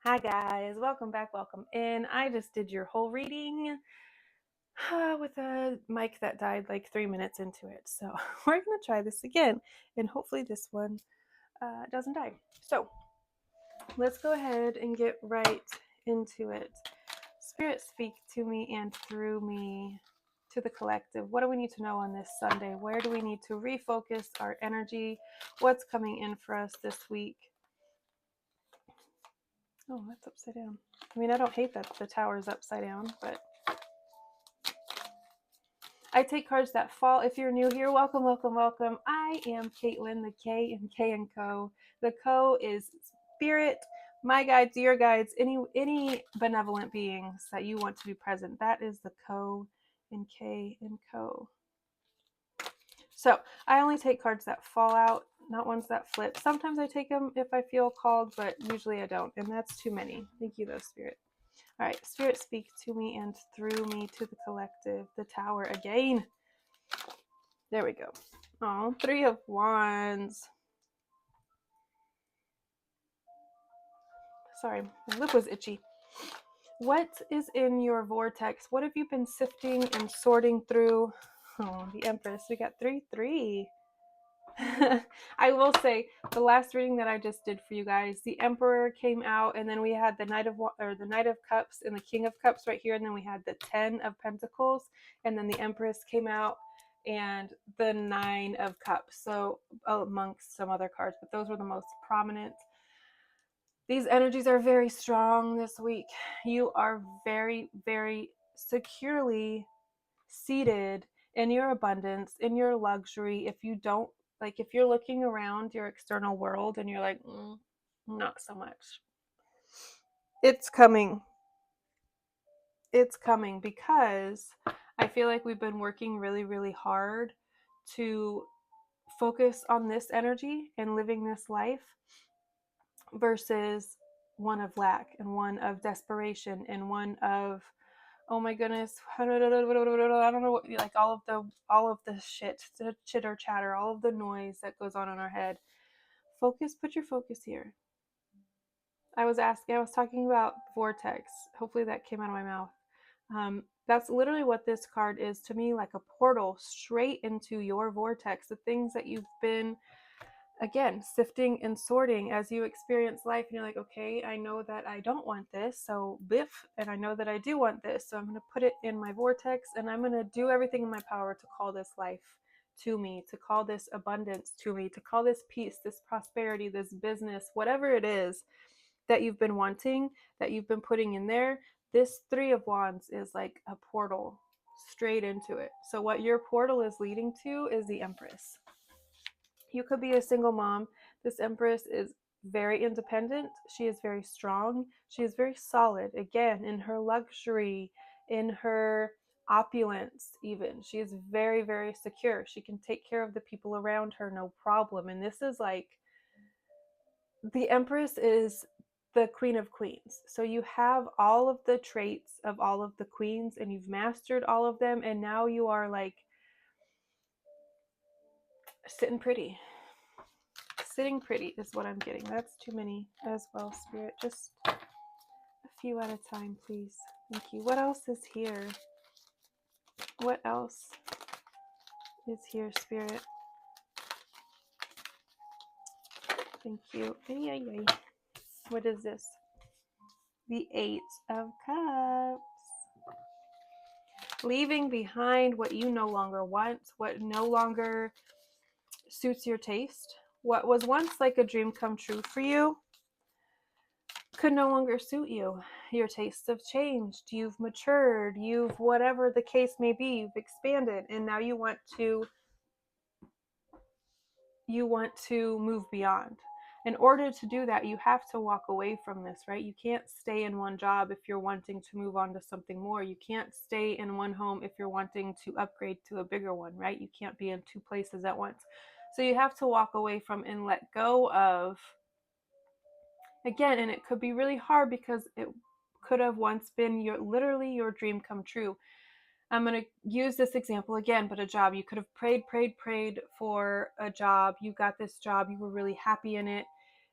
Hi guys, welcome back, welcome in. I just did your whole reading with a mic that died like 3 minutes into it. So we're going to try this again and hopefully this one doesn't die. So let's go ahead and get right into it. Spirit, speak to me and through me to the collective. What do we need to know on this Sunday? Where do we need to refocus our energy? What's coming in for us this week? Oh, that's upside down. I mean, I don't hate that the tower is upside down, but I take cards that fall. If you're new here, welcome, welcome, welcome. I am Caitlin, the K in K&Co. The Co is spirit, my guides, your guides, any benevolent beings that you want to be present. That is the Co in K&Co. So I only take cards that fall out, not ones that flip. Sometimes I take them if I feel called, but usually I don't, and that's too many. Thank you, though, Spirit. All right, Spirit, speak to me and through me to the collective. The tower again. There we go. Oh, 3 of Wands. Sorry, my lip was itchy. What is in your vortex? What have you been sifting and sorting through? Oh, the Empress. We got 3-3. I will say the last reading that I just did for you guys, the Emperor came out, and then we had the Knight of Cups and the King of Cups right here, and then we had the 10 of Pentacles, and then the Empress came out and the 9 of Cups. So amongst some other cards, but those were the most prominent. These energies are very strong this week. You are very, very securely seated in your abundance, in your luxury. If you're looking around your external world and you're like, not so much. It's coming. It's coming because I feel like we've been working really, really hard to focus on this energy and living this life versus one of lack and one of desperation and one of, oh my goodness, I don't know what, like all of the shit, the chitter chatter, all of the noise that goes on in our head. Put your focus here. I was talking about vortex. Hopefully that came out of my mouth. That's literally what this card is to me, like a portal straight into your vortex, the things that you've been, again, sifting and sorting as you experience life, and you're like, okay, I know that I don't want this, so biff, and I know that I do want this, so I'm going to put it in my vortex, and I'm going to do everything in my power to call this life to me, to call this abundance to me, to call this peace, this prosperity, this business, whatever it is that you've been wanting, that you've been putting in there. This 3 of Wands is like a portal straight into it. So what your portal is leading to is the Empress. You could be a single mom. This Empress is very independent. She is very strong. She is very solid. Again, in her luxury, in her opulence, even. She is very, very secure. She can take care of the people around her, no problem. And this is like, the Empress is the Queen of Queens. So you have all of the traits of all of the queens and you've mastered all of them. And now you are like sitting pretty. Sitting pretty is what I'm getting. That's too many as well, Spirit. Just a few at a time, please. Thank you. What else is here? What else is here, Spirit? Thank you. Ay. What is this? The 8 of Cups. Leaving behind what you no longer want, what no longer suits your taste. What was once like a dream come true for you could no longer suit you. Your tastes have changed. You've matured. You've, whatever the case may be, you've expanded, and now you want to move beyond. In order to do that, you have to walk away from this, right? You can't stay in one job if you're wanting to move on to something more. You can't stay in one home if you're wanting to upgrade to a bigger one, right? You can't be in 2 places at once. So you have to walk away from and let go of, again, and it could be really hard because it could have once been literally your dream come true. I'm going to use this example again, but a job. You could have prayed for a job. You got this job. You were really happy in it.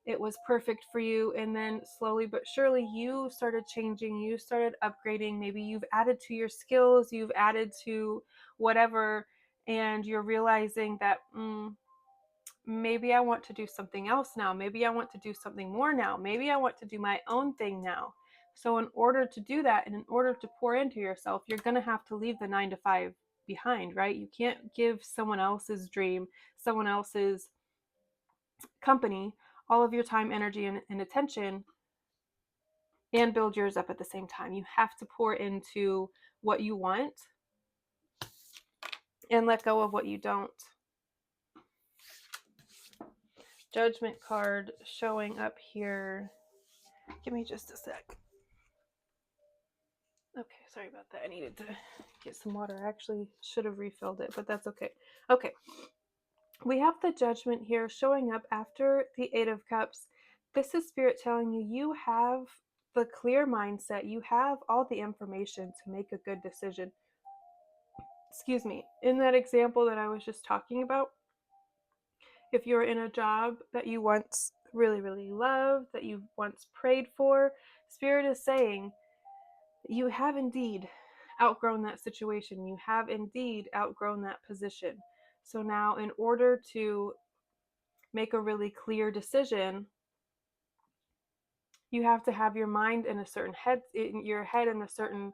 it was perfect for you, and then slowly but surely you started changing, you started upgrading, maybe you've added to your skills, you've added to whatever, and you're realizing that maybe I want to do something else now, maybe I want to do something more now, maybe I want to do my own thing now. So in order to do that, and in order to pour into yourself, you're going to have to leave the 9 to 5 behind, right? You can't give someone else's dream, someone else's company, all of your time, energy, and attention, and build yours up at the same time. You have to pour into what you want and let go of what you don't. Judgment card showing up here. Give me just a sec. Okay, sorry about that. I needed to get some water. I actually should have refilled it, but that's okay. Okay. We have the Judgment here showing up after the 8 of Cups. This is Spirit telling you, you have the clear mindset. You have all the information to make a good decision. Excuse me. In that example that I was just talking about, if you're in a job that you once really, really loved, that you once prayed for, Spirit is saying you have indeed outgrown that situation. You have indeed outgrown that position. So now, in order to make a really clear decision, you have to have your mind in a certain head, in your head in a certain,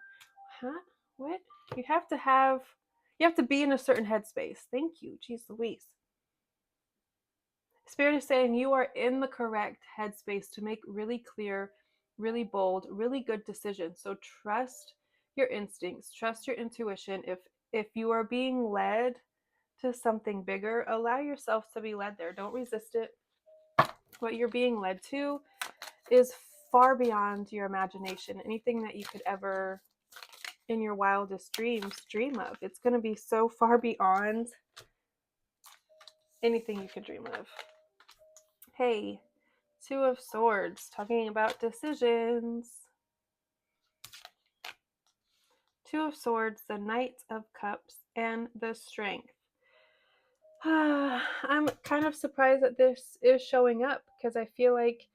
what? You have to be in a certain headspace. Thank you, jeez Louise. Spirit is saying you are in the correct headspace to make really clear, really bold, really good decisions. So trust your instincts, trust your intuition. If you are being led to something bigger, allow yourself to be led there. Don't resist it. What you're being led to is far beyond your imagination. Anything that you could ever, in your wildest dreams, dream of. It's going to be so far beyond anything you could dream of. Hey, 2 of Swords, talking about decisions. 2 of Swords, the Knight of Cups, and the Strength. I'm kind of surprised that this is showing up, because I feel like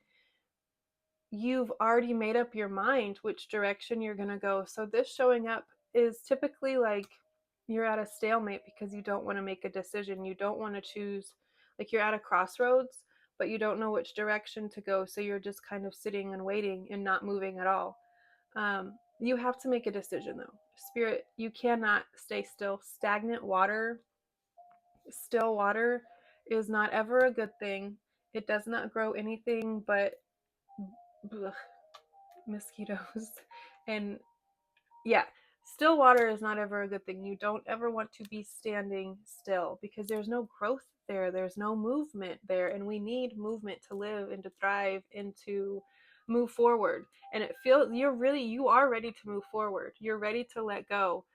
you've already made up your mind which direction you're going to go. So this showing up is typically like you're at a stalemate because you don't want to make a decision. You don't want to choose, like you're at a crossroads, but you don't know which direction to go. So you're just kind of sitting and waiting and not moving at all. You have to make a decision though. Spirit, you cannot stay still. Stagnant water, still water is not ever a good thing. It does not grow anything but mosquitoes. And yeah, still water is not ever a good thing. You don't ever want to be standing still because there's no growth there. There's no movement there. And we need movement to live and to thrive and to move forward. And it feels you are ready to move forward. You're ready to let go.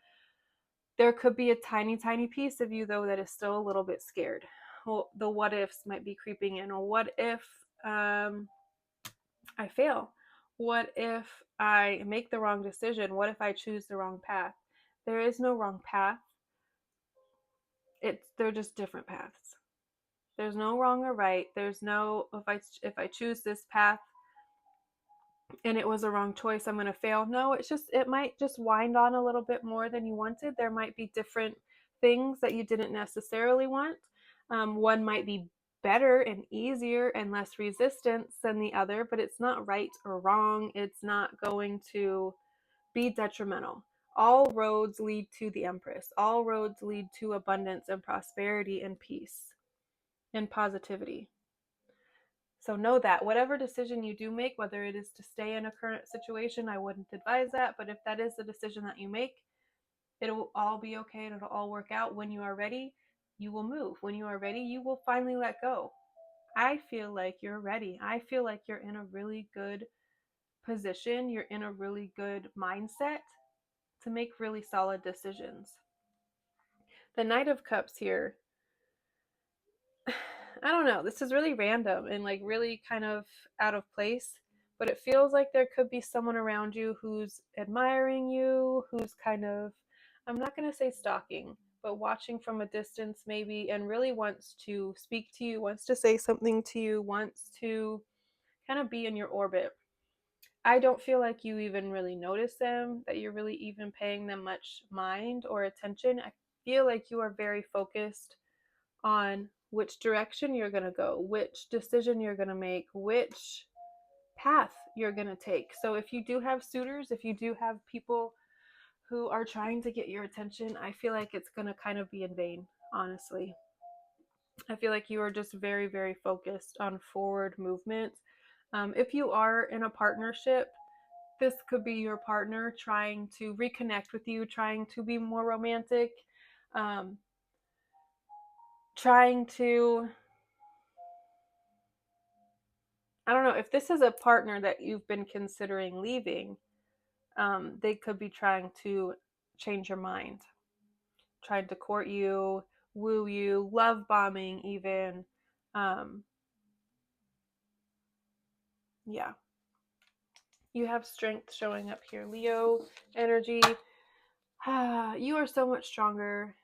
There could be a tiny, tiny piece of you though that is still a little bit scared. Well, the what ifs might be creeping in. Well, what if I fail? What if I make the wrong decision? What if I choose the wrong path? There is no wrong path. They're just different paths. There's no wrong or right. There's no if I choose this path and it was a wrong choice, I'm going to fail. No, it might just wind on a little bit more than you wanted. There might be different things that you didn't necessarily want. One might be better and easier and less resistance than the other, but it's not right or wrong. It's not going to be detrimental. All roads lead to the Empress. All roads lead to abundance and prosperity and peace and positivity. So know that whatever decision you do make, whether it is to stay in a current situation, I wouldn't advise that. But if that is the decision that you make, it'll all be okay and it'll all work out. When you are ready, you will move. When you are ready, you will finally let go. I feel like you're ready. I feel like you're in a really good position. You're in a really good mindset to make really solid decisions. The Knight of Cups here, I don't know, this is really random and like really kind of out of place, but it feels like there could be someone around you who's admiring you, who's kind of, I'm not going to say stalking, but watching from a distance maybe, and really wants to speak to you, wants to say something to you, wants to kind of be in your orbit. I don't feel like you even really notice them, that you're really even paying them much mind or attention. I feel like you are very focused on which direction you're going to go, which decision you're going to make, which path you're going to take. So if you do have suitors, if you do have people who are trying to get your attention, I feel like it's going to kind of be in vain, honestly. I feel like you are just very, very focused on forward movement. If you are in a partnership, this could be your partner trying to reconnect with you, trying to be more romantic, trying to, I don't know, if this is a partner that you've been considering leaving, they could be trying to change your mind, trying to court you, woo you, love bombing even. Um, yeah. You have strength showing up here. Leo energy. You are so much stronger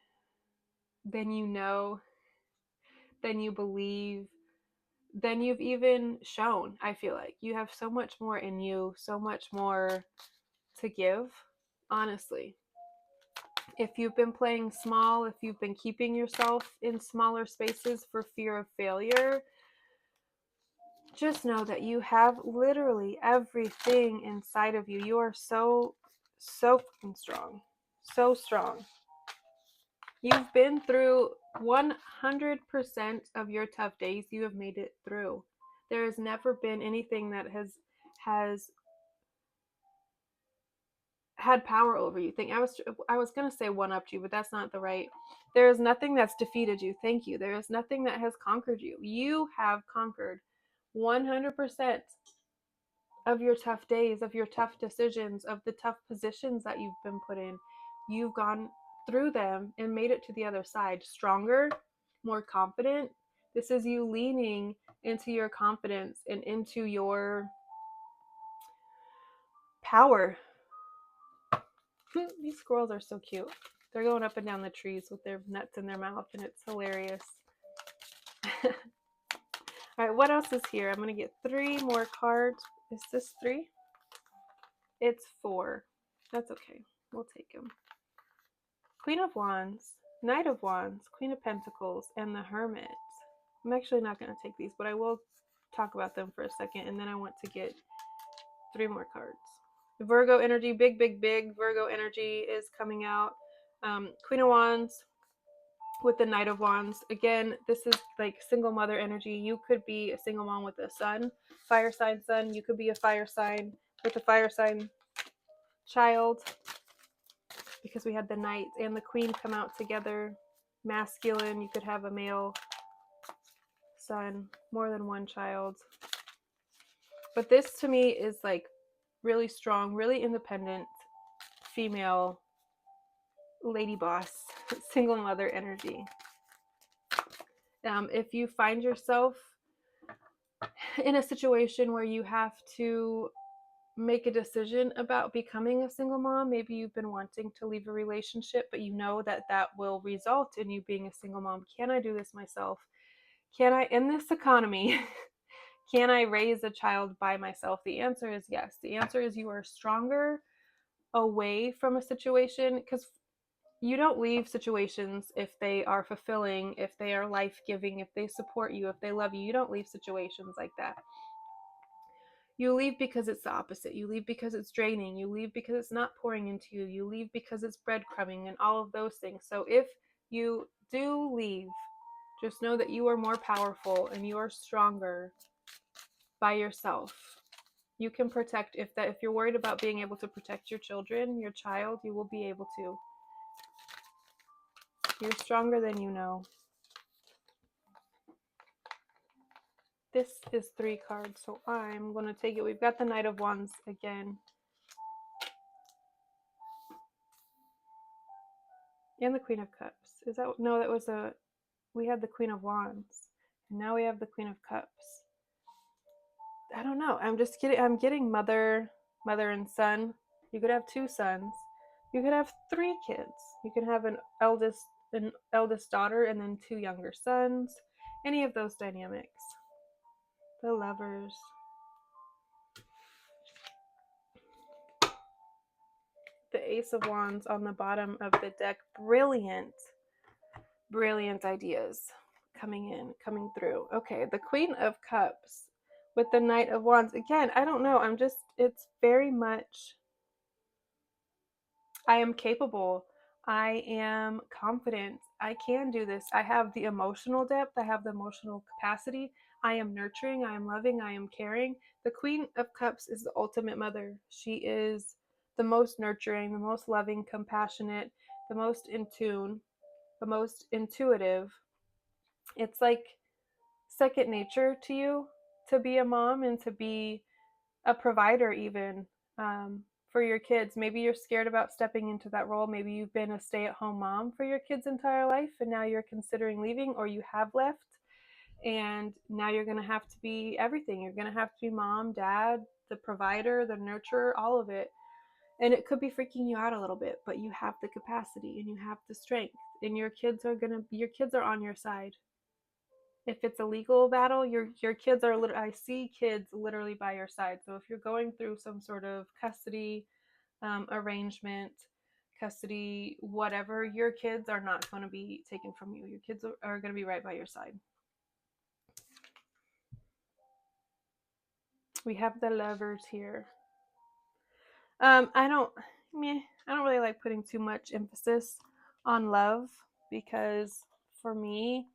than you know, than you believe, than you've even shown. I feel like you have so much more in you, so much more to give, honestly. If you've been playing small, if you've been keeping yourself in smaller spaces for fear of failure, just know that you have literally everything inside of you. You are so, so fucking strong. So strong. You've been through 100% of your tough days. You have made it through. There has never been anything that has had power over you. I was going to say one upped you, but that's not the right. There is nothing that's defeated you. Thank you. There is nothing that has conquered you. You have conquered 100% of your tough days, of your tough decisions, of the tough positions that you've been put in. You've gone through them and made it to the other side stronger, more confident. This is you leaning into your confidence and into your power. These squirrels are so cute. They're going up and down the trees with their nuts in their mouth, and it's hilarious. All right, what else is here? I'm going to get 3 more cards. Is this 3? It's 4. That's okay. We'll take them. Queen of Wands, Knight of Wands, Queen of Pentacles, and the Hermit. I'm actually not going to take these, but I will talk about them for a second, and then I want to get 3 more cards. Virgo energy, big, big, big Virgo energy is coming out. Queen of Wands with the Knight of Wands. Again, this is like single mother energy. You could be a single mom with a son, fire sign son. You could be a fire sign with a fire sign child, because we had the Knight and the Queen come out together. Masculine, you could have a male son, more than one child. But this to me is like really strong, really independent, female, lady boss, single mother energy. If you find yourself in a situation where you have to make a decision about becoming a single mom, maybe you've been wanting to leave a relationship, but you know that that will result in you being a single mom. Can I do this myself? Can I, in this economy, can I raise a child by myself? The answer is yes. The answer is you are stronger away from a situation, because you don't leave situations if they are fulfilling, if they are life-giving, if they support you, if they love you. You don't leave situations like that. You leave because it's the opposite. You leave because it's draining. You leave because it's not pouring into you. You leave because it's breadcrumbing and all of those things. So if you do leave, just know that you are more powerful and you are stronger by yourself. You can protect, if you're worried about being able to protect your children, your child, you will be able to. You're stronger than you know. This is 3 cards, so I'm going to take it. We've got the Knight of Wands again. And the Queen of Cups. Is that, no, that was we had the Queen of Wands. And now we have the Queen of Cups. I don't know. I'm just kidding. I'm getting mother and son. You could have 2 sons. You could have 3 kids. You can have an eldest daughter and then 2 younger sons. Any of those dynamics. The Lovers. The Ace of Wands on the bottom of the deck. Brilliant. Brilliant ideas coming through. Okay, the Queen of Cups with the Knight of Wands. Again, I don't know. It's very much, I am capable. I am confident. I can do this. I have the emotional depth. I have the emotional capacity. I am nurturing. I am loving. I am caring. The Queen of Cups is the ultimate mother. She is the most nurturing, the most loving, compassionate, the most in tune, the most intuitive. It's like second nature to you to be a mom and to be a provider, even for your kids. Maybe you're scared about stepping into that role. Maybe you've been a stay-at-home mom for your kids' entire life and now you're considering leaving, or you have left and now you're going to have to be everything. You're going to have to be mom, dad, the provider, the nurturer, all of it. And it could be freaking you out a little bit, but you have the capacity and you have the strength, and your kids are on your side. If it's a legal battle, your kids are I see kids literally by your side. So if you're going through some sort of custody arrangement, custody, whatever, your kids are not going to be taken from you. Your kids are going to be right by your side. We have the Lovers here. I don't really like putting too much emphasis on love, because for me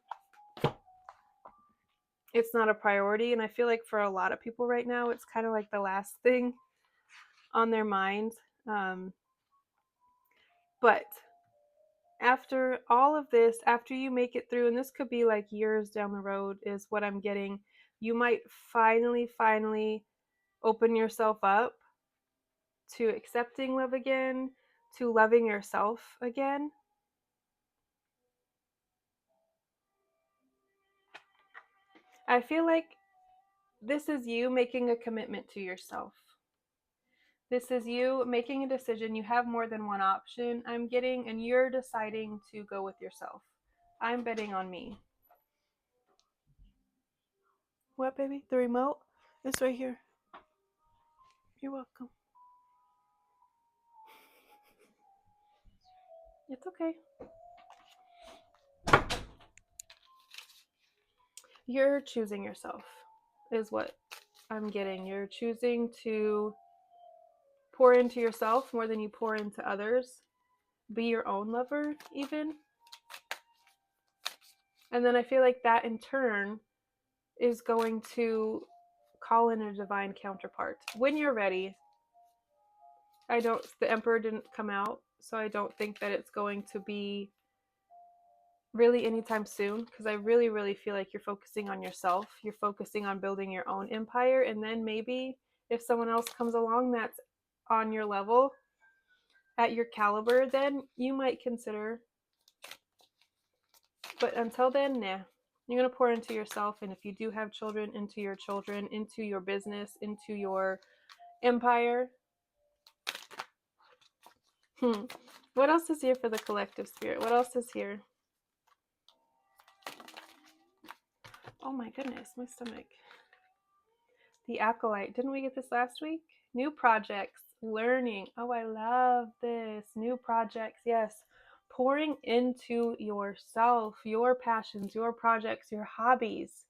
it's not a priority, and I feel like for a lot of people right now it's kind of like the last thing on their mind. But after all of this, after you make it through, and this could be like years down the road is what I'm getting, you might finally open yourself up to accepting love again, to loving yourself again. I feel like this is you making a commitment to yourself. This is you making a decision. You have more than one option, I'm getting, and you're deciding to go with yourself. I'm betting on me. What, baby? The remote? It's right here. You're welcome. It's okay. You're choosing yourself, is what I'm getting. You're choosing to pour into yourself more than you pour into others. Be your own lover, even. And then I feel like that in turn is going to call in a divine counterpart when you're ready. The Emperor didn't come out, so I don't think that it's going to be really anytime soon, because I really feel like you're focusing on yourself. You're focusing on building your own empire, and then maybe if someone else comes along that's on your level, at your caliber, then you might consider. But until then, nah. You're going to pour into yourself, and if you do have children, into your children, into your business, into your empire. What else is here for the collective spirit? What else is here? Oh my goodness, my stomach. The Acolyte. Didn't we get this last week? New projects, learning. Oh, I love this. New projects, yes. Pouring into yourself, your passions, your projects, your hobbies.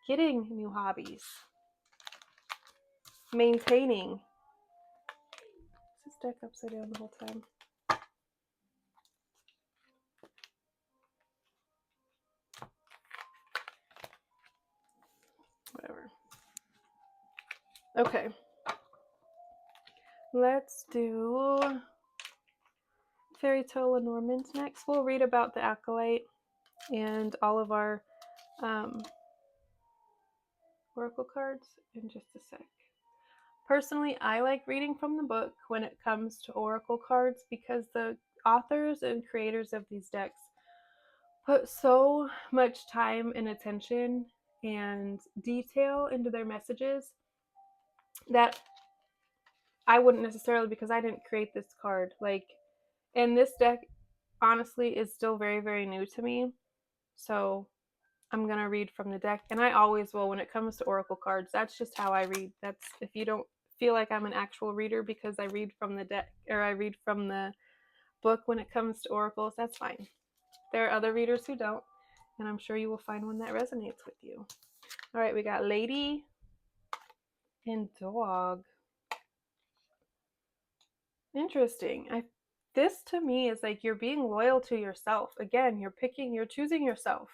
Getting new hobbies. Maintaining. Is this deck upside down the whole time? Whatever. Okay. Let's do Fairy Tale Lenormand next. We'll read about the Acolyte and all of our oracle cards in just a sec. Personally, I like reading from the book when it comes to oracle cards, because the authors and creators of these decks put so much time and attention and detail into their messages that I wouldn't necessarily, because I didn't create this card. And this deck honestly is still very new to me. So I'm going to read from the deck, and I always will when it comes to oracle cards. That's just how I read. That's, if you don't feel like I'm an actual reader because I read from the deck, or I read from the book when it comes to oracles, that's fine. There are other readers who don't, and I'm sure you will find one that resonates with you. All right, we got lady and dog. Interesting. This to me is like you're being loyal to yourself. Again, you're choosing yourself.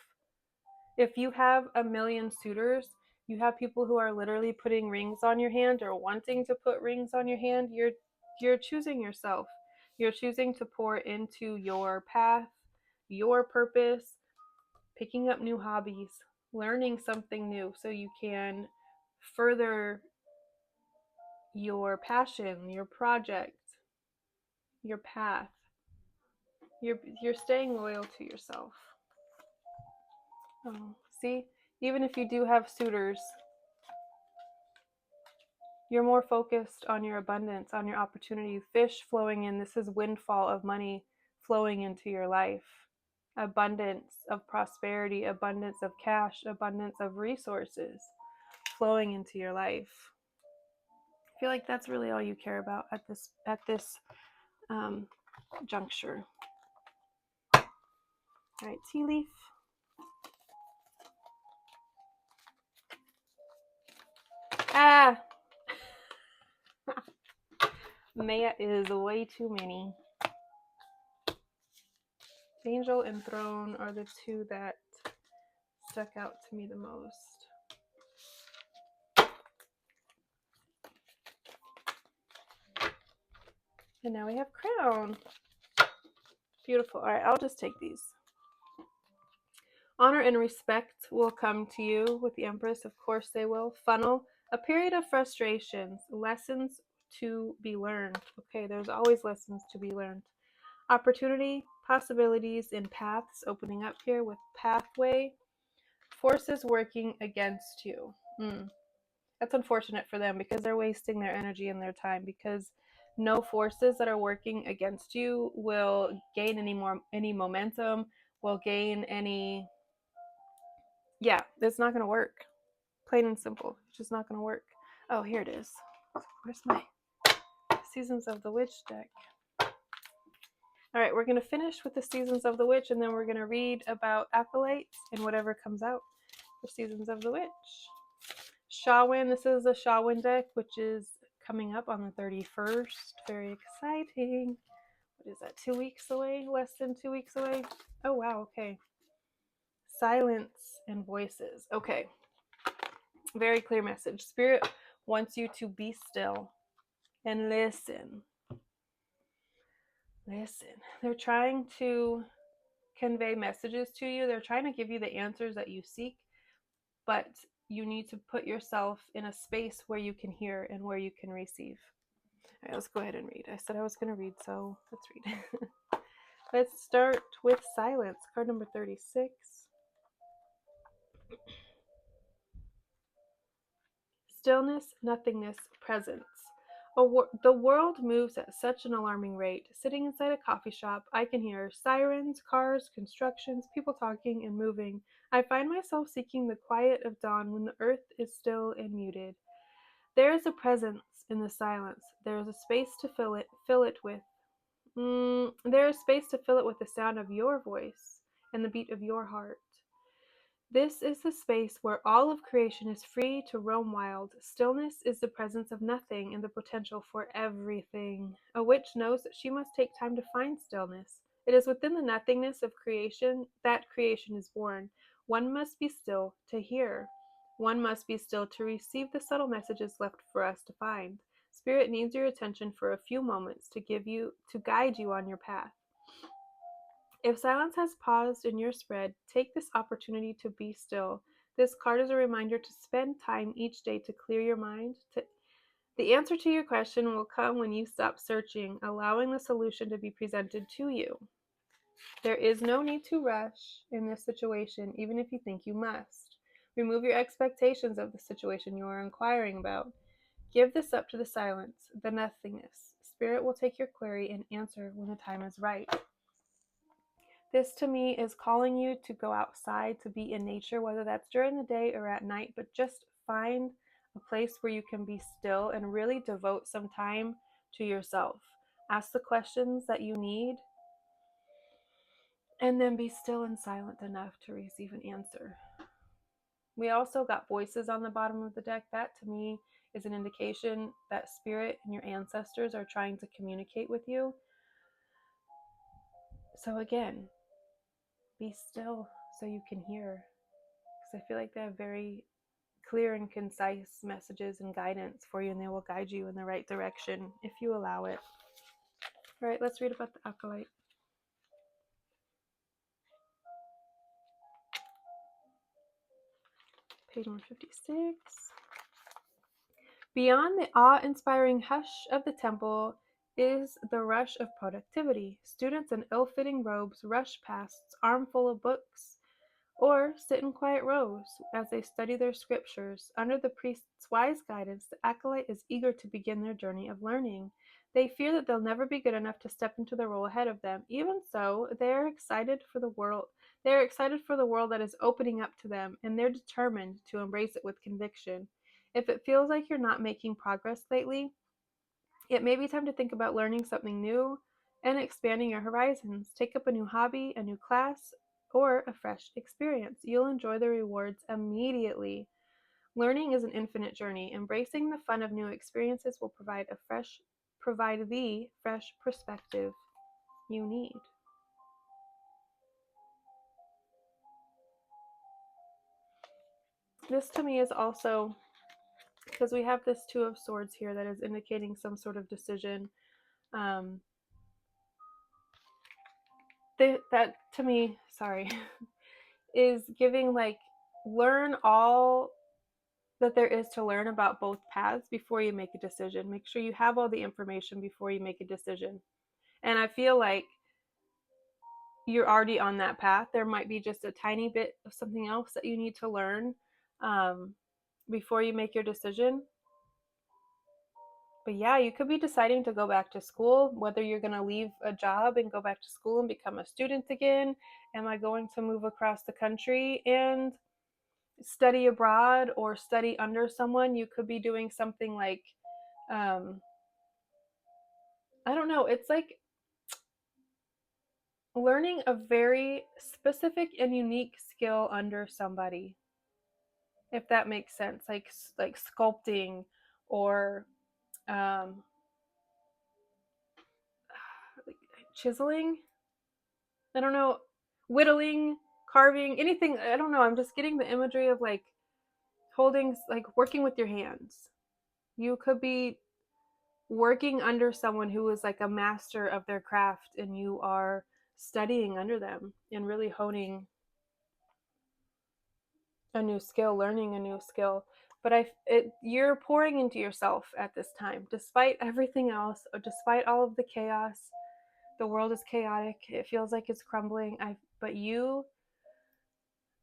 If you have a million suitors, you have people who are literally putting rings on your hand or wanting to put rings on your hand, you're choosing yourself. You're choosing to pour into your path, your purpose, picking up new hobbies, learning something new so you can further your passion, your project, your path. You're staying loyal to yourself. Oh, see? Even if you do have suitors, you're more focused on your abundance, on your opportunity. Fish flowing in. This is windfall of money flowing into your life. Abundance of prosperity, abundance of cash, abundance of resources flowing into your life. I feel like that's really all you care about at this juncture. All right, tea leaf. Ah! Maya is way too many. Angel and throne are the two that stuck out to me the most. And now we have crown. Beautiful. All right, I'll just take these. Honor and respect will come to you with the Empress. Of course they will. Funnel. A period of frustrations. Lessons to be learned. Okay, there's always lessons to be learned. Opportunity. Possibilities in paths opening up here with pathway. Forces working against you. That's unfortunate for them because they're wasting their energy and their time, because no forces that are working against you will gain any momentum, will gain any, it's not going to work. Plain and simple. It's just not going to work. Oh, here it is. Where's my Seasons of the Witch deck? All right, we're going to finish with the Seasons of the Witch, and then we're going to read about acolytes and whatever comes out for Seasons of the Witch. Shawin, this is a Shawin deck, which is coming up on the 31st. Very exciting. What is that, 2 weeks away? Less than 2 weeks away? Oh, wow, okay. Silence and voices. Okay. Very clear message. Spirit wants you to be still and listen. Listen. They're trying to convey messages to you. They're trying to give you the answers that you seek, but you need to put yourself in a space where you can hear and where you can receive. All right, let's go ahead and read. I said I was going to read, so let's read. Let's start with silence. Card number 36. Stillness, nothingness, presence. The world moves at such an alarming rate. Sitting inside a coffee shop, I can hear sirens, cars, constructions, people talking and moving. I find myself seeking the quiet of dawn when the earth is still and muted. There is a presence in the silence. There is a space to fill it with. There is space to fill it with the sound of your voice and the beat of your heart. This is the space where all of creation is free to roam wild. Stillness is the presence of nothing and the potential for everything. A witch knows that she must take time to find stillness. It is within the nothingness of creation that creation is born. One must be still to hear. One must be still to receive the subtle messages left for us to find. Spirit needs your attention for a few moments to guide you on your path. If silence has paused in your spread, take this opportunity to be still. This card is a reminder to spend time each day to clear your mind. The answer to your question will come when you stop searching, allowing the solution to be presented to you. There is no need to rush in this situation, even if you think you must. Remove your expectations of the situation you are inquiring about. Give this up to the silence, the nothingness. Spirit will take your query and answer when the time is right. This to me is calling you to go outside, to be in nature, whether that's during the day or at night, but just find a place where you can be still and really devote some time to yourself. Ask the questions that you need, and then be still and silent enough to receive an answer. We also got voices on the bottom of the deck. That to me is an indication that spirit and your ancestors are trying to communicate with you. So again, be still so you can hear, because I feel like they have very clear and concise messages and guidance for you, and they will guide you in the right direction if you allow it. All right, let's read about the acolyte. Page 156. Beyond the awe-inspiring hush of the temple is the rush of productivity. Students in ill-fitting robes rush past armful of books, or sit in quiet rows as they study their scriptures. Under the priest's wise guidance, the acolyte is eager to begin their journey of learning. They fear that they'll never be good enough to step into the role ahead of them. Even so, they are excited for the world. They are excited for the world that is opening up to them, and they're determined to embrace it with conviction. If it feels like you're not making progress lately, it may be time to think about learning something new and expanding your horizons. Take up a new hobby, a new class, or a fresh experience. You'll enjoy the rewards immediately. Learning is an infinite journey. Embracing the fun of new experiences will provide the fresh perspective you need. This to me is also, because we have this Two of Swords here that is indicating some sort of decision. That to me, sorry, is giving like, learn all that there is to learn about both paths before you make a decision. Make sure you have all the information before you make a decision. And I feel like you're already on that path. There might be just a tiny bit of something else that you need to learn before you make your decision. But yeah, you could be deciding to go back to school, whether you're going to leave a job and go back to school and become a student again. Am I going to move across the country and study abroad or study under someone? You could be doing something like, I don't know, it's like learning a very specific and unique skill under somebody, if that makes sense, like sculpting or um, like chiseling. I don't know, whittling, carving, anything. I don't know. I'm just getting the imagery of like holding, like working with your hands. You could be working under someone who is like a master of their craft, and you are studying under them and really honing a new skill, learning a new skill. But you're pouring into yourself at this time, despite everything else, despite all of the chaos. The world is chaotic. It feels like it's crumbling. But you,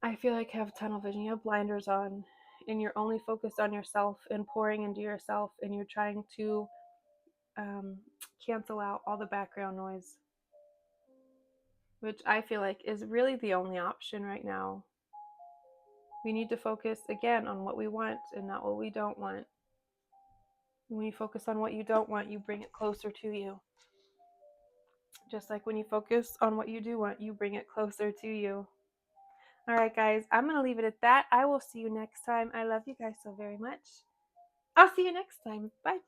I feel like, have tunnel vision. You have blinders on, and you're only focused on yourself and pouring into yourself, and you're trying to cancel out all the background noise, which I feel like is really the only option right now. We need to focus again on what we want and not what we don't want. When you focus on what you don't want, you bring it closer to you. Just like when you focus on what you do want, you bring it closer to you. All right, guys, I'm going to leave it at that. I will see you next time. I love you guys so very much. I'll see you next time. Bye.